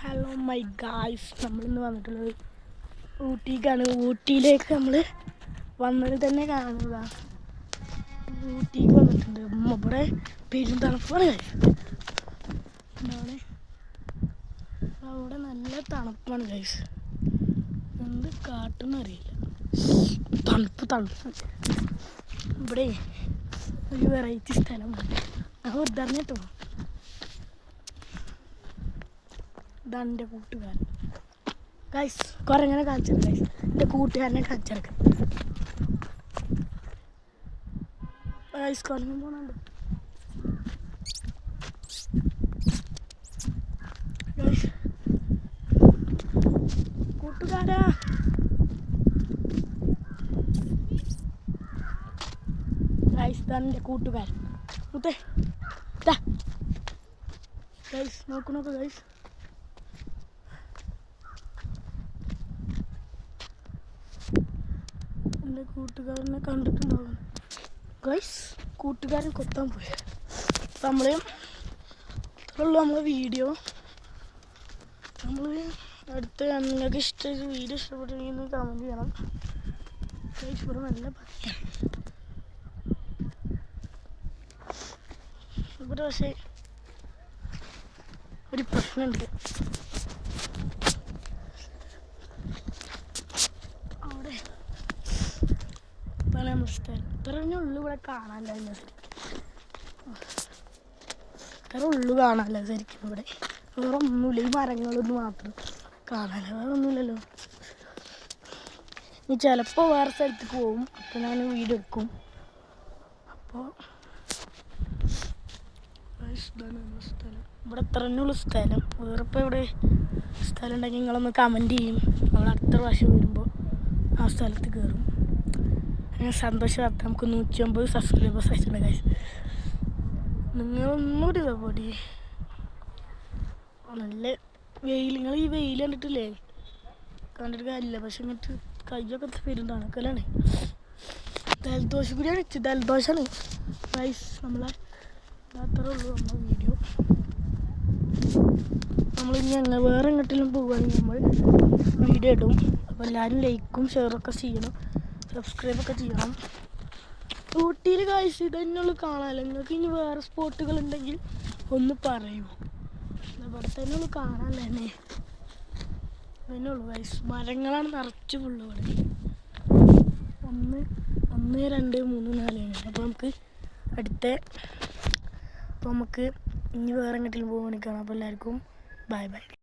Hello my guys, നമ്മളിന്ന് വന്നിട്ടുള്ളത് ഊട്ടിക്കാണ്. ഊട്ടിയിലേക്ക് നമ്മൾ വന്നത് തന്നെ കാണുക. ഊട്ടിക്ക് വന്നിട്ടുണ്ട്. ഇവിടെ പെരും തണുപ്പാണ്. എന്താണ് അവിടെ നല്ല തണുപ്പാണ് ഗൈസ്. എന്ത് കാട്ടെന്നറിയില്ല. തണുപ്പ് ഇവിടെ ഒരു വെറൈറ്റി സ്ഥലമാണ്. ഞാൻ ഉദാഹരണട്ടോ, ഇതാണ് എൻ്റെ കൂട്ടുകാരൻ ഗൈസ്. കുറങ്ങനെ കാണിച്ചത് ഗൈസ്, എൻ്റെ കൂട്ടുകാരനെ കാണിച്ചെടുക്കാം ഗൈസ്. കുറഞ്ഞു പോകുന്നുണ്ട് ഗൈസ്. കൂട്ടുകാരാ, ഗൈസ് ഇതാണ് എൻ്റെ കൂട്ടുകാരൻ മുത്തേ. ഗൈസ് നോക്കൂ ഗൈസ്. എൻ്റെ കൂട്ടുകാരനെ കണ്ടിട്ടുണ്ടാവും ഗൈസ്. കൂട്ടുകാരൻ കൊത്താൻ പോയി. നമ്മൾ ഇത്രയുള്ളൂ നമ്മളെ വീഡിയോ. നമ്മൾ അടുത്ത് നിങ്ങൾക്ക് വീഡിയോ ഇഷ്ടപ്പെട്ടെങ്കിൽ കമൻറ്റ് ചെയ്യണം ഗൈസ്. ഇവിടെ നല്ല ഭംഗിയാണ് ഇവിടെ. പക്ഷേ ഒരു പ്രശ്നമുണ്ട്. അവിടെ ഇതാണ് നമ്മുടെ സ്ഥലം. ഇത്രയും ഉള്ളു ഇവിടെ കാണാനില്ല ശരിക്കും. ഇത്ര ഉള്ളു കാണാനില്ല ശരിക്കും. ഇവിടെ വേറെ ഒന്നുമില്ല. ഈ മരങ്ങളൊന്നും മാത്രം കാണാനില്ല, വേറെ ഒന്നുമില്ലല്ലോ. ഇനി ചിലപ്പോൾ വേറെ സ്ഥലത്തേക്ക് പോകും, അപ്പോൾ ഞാൻ വീഡിയോ എടുക്കും. അപ്പോൾ ഇതാണ് നമ്മുടെ സ്ഥലം. ഇവിടെ ഇത്ര തന്നെയുള്ള സ്ഥലം. വേറെ ഇപ്പോൾ ഇവിടെ സ്ഥലം ഉണ്ടെങ്കിൽ നിങ്ങളൊന്ന് കമൻറ്റ് ചെയ്യും. നമ്മൾ അടുത്ത പ്രാവശ്യം വരുമ്പോൾ ആ സ്ഥലത്ത് കയറും. ഞാൻ സന്തോഷമാക്കാം. നമുക്ക് 150 സബ്സ്ക്രൈബേഴ്സ് ആയിട്ടുണ്ട് ഗൈസ്. നിങ്ങളൊന്നുകൂടി സപ്പോർട്ട് ചെയ്യും. നല്ല വെയിൽ, നിങ്ങൾ ഈ വെയിൽ കണ്ടിട്ടില്ലേ? കണ്ടിട്ട് കാര്യമില്ല. പക്ഷെ എന്നിട്ട് കയ്യൊക്കെ വരും, തണുക്കലാണ്. ജലദോഷം കൂടിയാണ്. ജലദോഷമാണ് ഗൈസ്. നമ്മളെ അത്രേ ഉള്ളൂ നമ്മുടെ വീഡിയോ. നമ്മളിനി അങ്ങനെ വേറെ എങ്ങോട്ടെങ്കിലും പോകുകയാണെങ്കിൽ നമ്മൾ വീഡിയോ ഇടും. അപ്പോൾ എല്ലാവരും ലൈക്കും ഷെയറൊക്കെ ചെയ്യണം, സബ്സ്ക്രൈബൊക്കെ ചെയ്യണം. ഊട്ടിയിൽ ഗൈസ് ഇതന്നെയുള്ളൂ കാണാമല്ലോ. നിങ്ങൾക്ക് ഇനി വേറെ സ്പോട്ടുകൾ ഉണ്ടെങ്കിൽ ഒന്ന് പറയൂ. ഇവിടെ തന്നെ ഉള്ളൂ കാണാമല്ലോ. തന്നെ ഉള്ളൂ ഗൈസ്. മരങ്ങളാണ് നിറച്ച് ഫുള്ള് ഇവിടെ. 1 2 3 4 അപ്പോൾ നമുക്ക് അപ്പോൾ നമുക്ക് ഇനി വേറെ എങ്ങോട്ടെങ്കിലും പോകുകയാണെങ്കിൽ കാണാം. അപ്പോൾ എല്ലാവർക്കും ബൈ ബൈ.